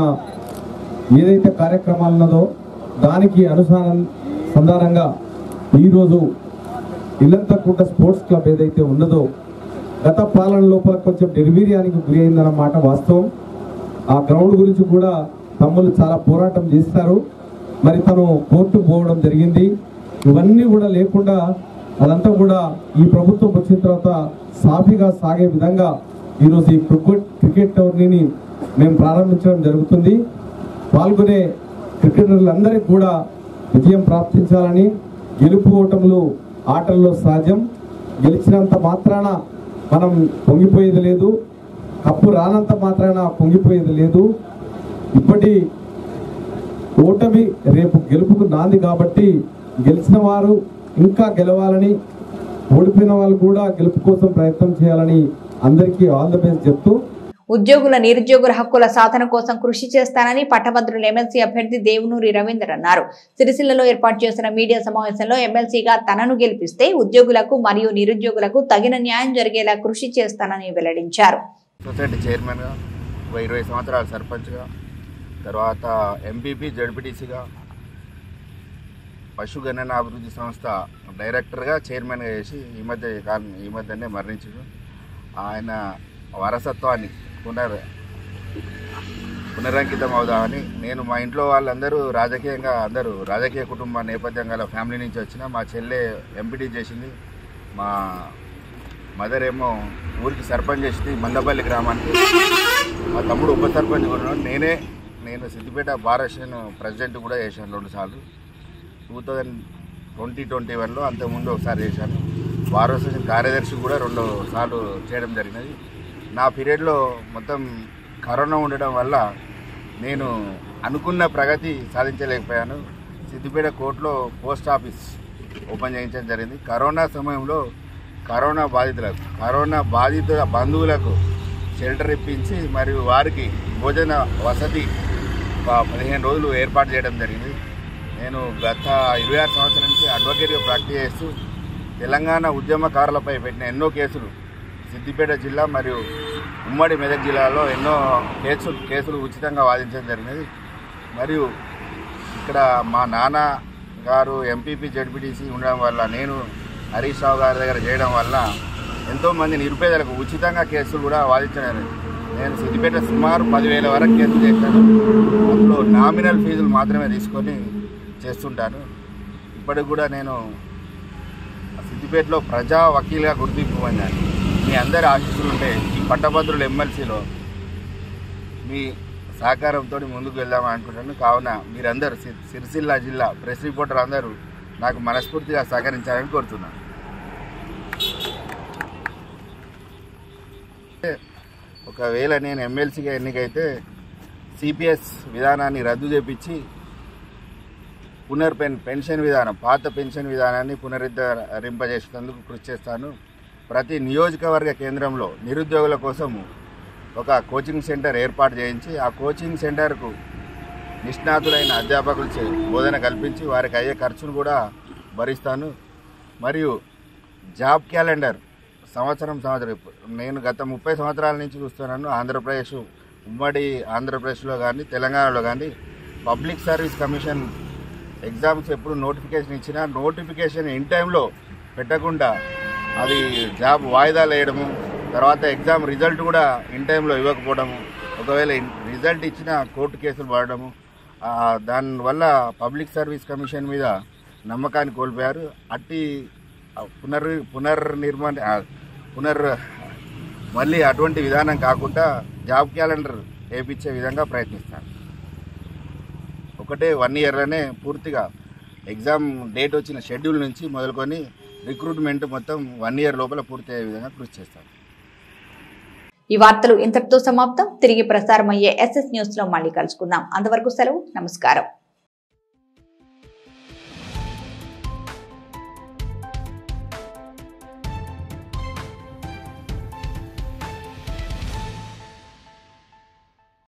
ఏదైతే కార్యక్రమాలు ఉన్నదో దానికి అనుసంధానంగా ఈరోజు ఇల్లంతకుంట స్పోర్ట్స్ క్లబ్ ఏదైతే ఉన్నదో గత పాలన లోపల కొంచెం నిర్వీర్యానికి గురి అయిందన్నమాట వాస్తవం. ఆ గ్రౌండ్ గురించి కూడా తమ్ముళ్ళు చాలా పోరాటం చేస్తారు. మరి తను కోర్టుకు పోవడం జరిగింది. ఇవన్నీ కూడా లేకుండా అదంతా కూడా ఈ ప్రభుత్వం వచ్చిన తర్వాత సాఫీగా సాగే విధంగా ఈరోజు ఈ క్రికెట్ టోర్నీని మేము ప్రారంభించడం జరుగుతుంది. పాల్గొనే క్రికెటర్లందరికీ కూడా విజయం ప్రాప్తించాలని, గెలుపు ఓటములు ఆటల్లో సహజం. గెలిచినంత మాత్రాన మనం పొంగిపోయేది లేదు, కప్పు రానంత మాత్రాన పొంగిపోయేది లేదు. ఇప్పటి ఓటమి రేపు గెలుపుకు నాంది కాబట్టి గెలిచిన వారు ఇంకా గెలవాలని, ఓడిపోయిన వాళ్ళు కూడా గెలుపు కోసం ప్రయత్నం చేయాలని అందరికీ ఆల్ ది బెస్ట్ చెప్తూ, ఉద్యోగుల నిరుద్యోగుల హక్కుల సాధన కోసం కృషి చేస్తానని పట్టభద్రుల ఎమ్మెల్సీ అభ్యర్థి దేవునూరి రవీందర్ అన్నారు. సిరిసిల్లలో ఏర్పాటు చేసిన మీడియా సమావేశంలో ఎమ్మెల్సీగా తనను గెలిపిస్తే ఉద్యోగులకు మరియు నిరుద్యోగులకు తగిన న్యాయం జరిగేలా కృషి చేస్తానని వెల్లడించారు. సొసైటీ చైర్మన్గా 20 సంవత్సరాలు సర్పంచ్గా, తర్వాత ఎంపీపీ జడ్పీటీసీగా, పశుగణన అభివృద్ధి సంస్థ డైరెక్టర్గా చైర్మన్గా చేసి ఈ మధ్యనే మరణించారు. ఆయన వారసత్వాన్ని పునరంకితం అవుదామని నేను, మా ఇంట్లో వాళ్ళందరూ రాజకీయంగా అందరూ రాజకీయ కుటుంబ నేపథ్యం గల ఫ్యామిలీ నుంచి వచ్చిన. మా చెల్లె ఎంపీటీ చేసింది, మా మదర్ ఏమో ఊరికి సర్పంచ్ చేసింది మందపల్లి గ్రామానికి, మా తమ్ముడు ఉప సర్పంచ్ కూడా. నేను సిద్దిపేట బార్ అసోసియేషన్ ప్రెసిడెంట్ కూడా చేశాను 2 సార్లు. 2021లో అంతకుముందు ఒకసారి చేశాను. బార్ అసోసియేషన్ కార్యదర్శి కూడా 2 సార్లు చేయడం జరిగినది. నా పీరియడ్లో మొత్తం కరోనా ఉండడం వల్ల నేను అనుకున్న ప్రగతి సాధించలేకపోయాను. సిద్దిపేట కోర్టులో పోస్ట్ ఆఫీస్ ఓపెన్ చేయించడం జరిగింది. కరోనా సమయంలో కరోనా బాధిత బంధువులకు షెల్టర్ ఇప్పించి మరియు వారికి భోజన వసతి 15 రోజులు ఏర్పాటు చేయడం జరిగింది. నేను గత 26 సంవత్సరాల నుంచి అడ్వకేట్గా ప్రాక్టీస్ చేస్తూ తెలంగాణ ఉద్యమకారులపై పెట్టిన ఎన్నో కేసులు సిద్దిపేట జిల్లా మరియు ఉమ్మడి మెదక్ జిల్లాలో ఎన్నో కేసులు ఉచితంగా వాదించడం జరిగినది. మరియు ఇక్కడ మా నాన్న గారు ఎంపీపీ జడ్పీటీసీ ఉండడం వల్ల, నేను హరీష్ రావు గారి దగ్గర చేయడం వల్ల ఎంతోమంది నిరుపేదలకు ఉచితంగా కేసులు కూడా వాదించడం. నేను సిద్దిపేట సుమారు 10,000 వరకు కేసులు చేశాను. అందులో నామినల్ ఫీజులు మాత్రమే తీసుకొని చేస్తుంటాను. ఇప్పటికి కూడా నేను సిద్దిపేటలో ప్రజా వకీల్గా గుర్తింపు పొందాను. మీ అందరి ఆశీస్సులు ఉంటే ఈ పట్టభద్రుల ఎమ్మెల్సీలో మీ సహకారంతో ముందుకు వెళ్దామని అనుకుంటున్నాను. కావున మీరందరూ సిరిసిల్ల జిల్లా ప్రెస్ రిపోర్టర్ అందరూ నాకు మనస్ఫూర్తిగా సహకరించాలని కోరుతున్నాను. ఒకవేళ నేను ఎమ్మెల్సీగా ఎన్నికైతే సిపిఎస్ విధానాన్ని రద్దు చేపించి పెన్షన్ విధానం, పాత పెన్షన్ విధానాన్ని పునరుద్ధరింపజేసేందుకు కృషి చేస్తాను. ప్రతి నియోజకవర్గ కేంద్రంలో నిరుద్యోగుల కోసం ఒక కోచింగ్ సెంటర్ ఏర్పాటు చేయించి ఆ కోచింగ్ సెంటర్కు నిష్ణాతులైన అధ్యాపకులచే బోధన కల్పించి వారికి అయ్యే ఖర్చును కూడా భరిస్తాను. మరియు జాబ్ క్యాలెండర్ సంవత్సరం నేను గత 30 సంవత్సరాల నుంచి చూస్తున్నాను. ఉమ్మడి ఆంధ్రప్రదేశ్లో కానీ తెలంగాణలో కానీ పబ్లిక్ సర్వీస్ కమిషన్ ఎగ్జామ్స్ ఎప్పుడు నోటిఫికేషన్ ఇచ్చినా నోటిఫికేషన్ ఇన్ టైంలో పెట్టకుండా అది జాబ్ వాయిదాలు వేయడము, తర్వాత ఎగ్జామ్ రిజల్ట్ కూడా ఇన్ టైంలో ఇవ్వకపోవడము, ఒకవేళ రిజల్ట్ ఇచ్చిన కోర్టు కేసులు పడడము, దానివల్ల పబ్లిక్ సర్వీస్ కమిషన్ మీద నమ్మకాన్ని కోల్పోయారు. అట్టి మళ్ళీ అటువంటి విధానం కాకుండా జాబ్ క్యాలెండర్ వేయించే విధంగా ప్రయత్నిస్తాను. ఒకటే 1 ఇయర్లోనే పూర్తిగా ఎగ్జామ్ డేట్ వచ్చిన షెడ్యూల్ నుంచి మొదలుకొని రిక్రూట్మెంట్ మొత్తం 1 ఇయర్ లోపల పూర్తి అయ్యే విధంగా కృషి చేస్తాను. ఈ వార్తలు ఇంతటితో సమాప్తం. తిరిగి ప్రసారమయ్యే SS న్యూస్ లో మళ్ళీ కలుసుకుందాం. అంతవరకు సెలవు. నమస్కారం.